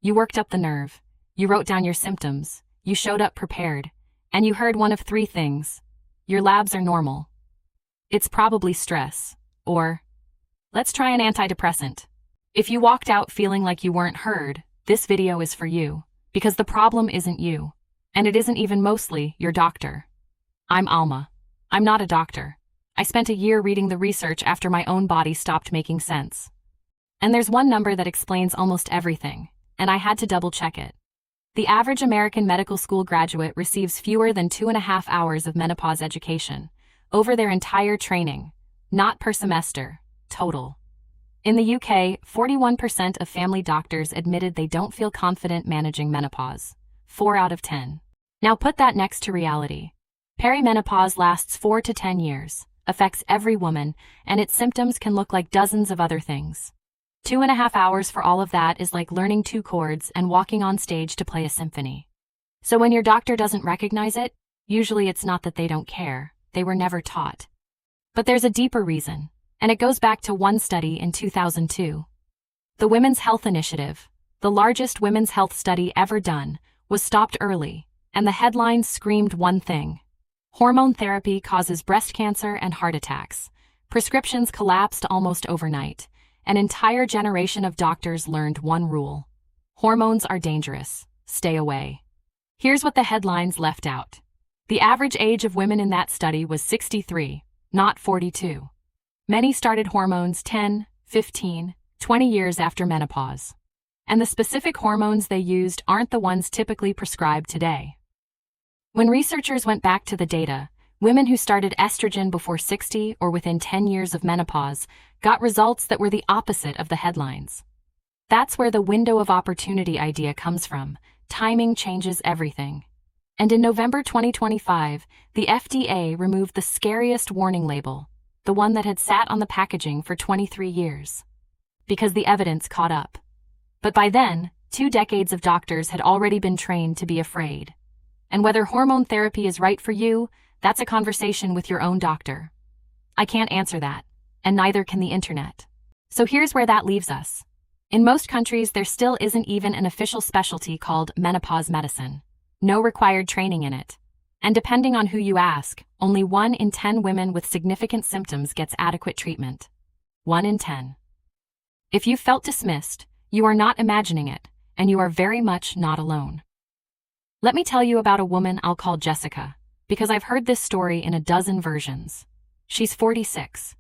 You worked up the nerve. You wrote down your symptoms. You showed up prepared. And you heard one of three things. Your labs are normal. It's probably stress. Or, let's try an antidepressant. If you walked out feeling like you weren't heard, this video is for you. Because the problem isn't you. And it isn't even mostly your doctor. I'm Alma. I'm not a doctor. I spent a year reading the research after my own body stopped making sense. And there's one number that explains almost everything, and I had to double-check it. The average American medical school graduate receives fewer than 2.5 hours of menopause education over their entire training, not per semester, total. In the UK, 41% of family doctors admitted they don't feel confident managing menopause. 4 out of 10. Now put that next to reality. Perimenopause lasts 4 to 10 years, affects every woman, and its symptoms can look like dozens of other things. 2.5 hours for all of that is like learning 2 chords and walking on stage to play a symphony. So when your doctor doesn't recognize it, usually it's not that they don't care, they were never taught. But there's a deeper reason, and it goes back to one study in 2002. The Women's Health Initiative, the largest women's health study ever done, was stopped early, and the headlines screamed one thing. Hormone therapy causes breast cancer and heart attacks. Prescriptions collapsed almost overnight. An entire generation of doctors learned one rule. Hormones are dangerous. Stay away. Here's what the headlines left out. The average age of women in that study was 63, not 42. Many started hormones 10, 15, 20 years after menopause. And the specific hormones they used aren't the ones typically prescribed today. When researchers went back to the data, women who started estrogen before 60 or within 10 years of menopause got results that were the opposite of the headlines. That's where the window of opportunity idea comes from. Timing changes everything. And in November 2025, the FDA removed the scariest warning label, the one that had sat on the packaging for 23 years. Because the evidence caught up. But by then, 2 decades of doctors had already been trained to be afraid. And whether hormone therapy is right for you, that's a conversation with your own doctor. I can't answer that, and neither can the internet. So here's where that leaves us. In most countries, there still isn't even an official specialty called menopause medicine. No required training in it. And depending on who you ask, only 1 in 10 women with significant symptoms gets adequate treatment. 1 in 10. If you felt dismissed, you are not imagining it, and you are very much not alone. Let me tell you about a woman I'll call Jessica, because I've heard this story in a dozen versions. She's 46.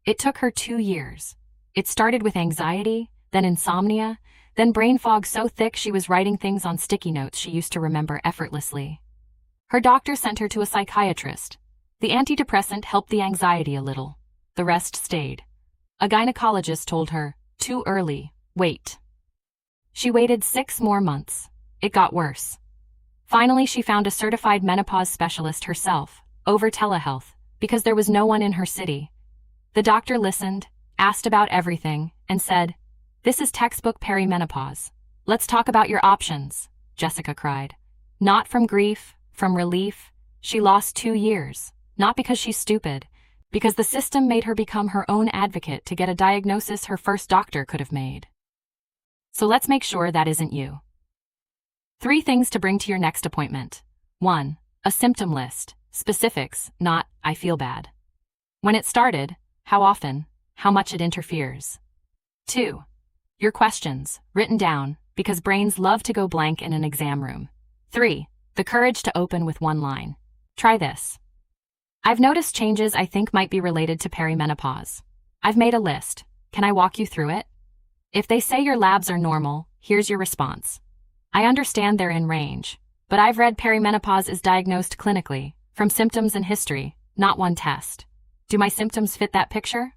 It took her 2 years. It started with anxiety, then insomnia, then brain fog so thick she was writing things on sticky notes she used to remember effortlessly. Her doctor sent her to a psychiatrist. The antidepressant helped the anxiety a little. The rest stayed. A gynecologist told her, "Too early, wait." She waited 6 more months. It got worse. Finally, she found a certified menopause specialist herself, over telehealth, because there was no one in her city. The doctor listened, asked about everything, and said, "This is textbook perimenopause. Let's talk about your options," Jessica cried. Not from grief, from relief. She lost 2 years, not because she's stupid, because the system made her become her own advocate to get a diagnosis her first doctor could have made. So let's make sure that isn't you. 3 things to bring to your next appointment. 1. A symptom list. Specifics, not, "I feel bad." When it started, how often, how much it interferes. 2. Your questions, written down, because brains love to go blank in an exam room. 3. The courage to open with 1 line. Try this. "I've noticed changes I think might be related to perimenopause. I've made a list. Can I walk you through it?" If they say your labs are normal, here's your response. "I understand they're in range, but I've read perimenopause is diagnosed clinically, from symptoms and history, not one test. Do my symptoms fit that picture?"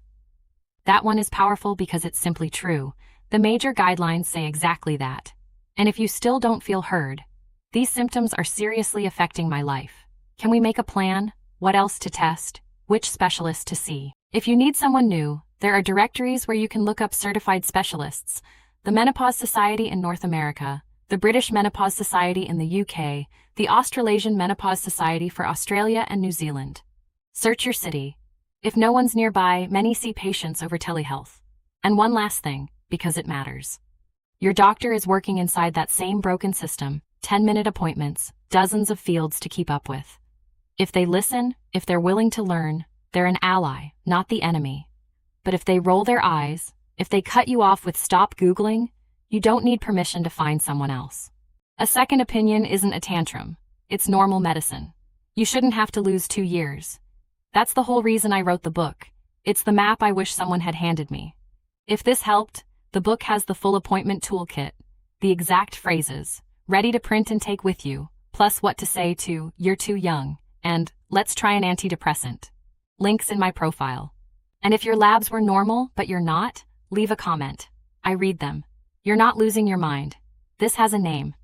That one is powerful because it's simply true. The major guidelines say exactly that. And if you still don't feel heard, "These symptoms are seriously affecting my life. Can we make a plan? What else to test? Which specialist to see?" If you need someone new, there are directories where you can look up certified specialists. The Menopause Society in North America, the British Menopause Society in the UK, the Australasian Menopause Society for Australia and New Zealand. Search your city. If no one's nearby, many see patients over telehealth. And one last thing, because it matters. Your doctor is working inside that same broken system, 10-minute appointments, dozens of fields to keep up with. If they listen, if they're willing to learn, they're an ally, not the enemy. But if they roll their eyes, if they cut you off with "stop Googling," you don't need permission to find someone else. A second opinion isn't a tantrum. It's normal medicine. You shouldn't have to lose 2 years. That's the whole reason I wrote the book. It's the map I wish someone had handed me. If this helped, the book has the full appointment toolkit, the exact phrases, ready to print and take with you, plus what to say to "you're too young" and "let's try an antidepressant." Links in my profile. And if your labs were normal but you're not, leave a comment. I read them. You're not losing your mind. This has a name.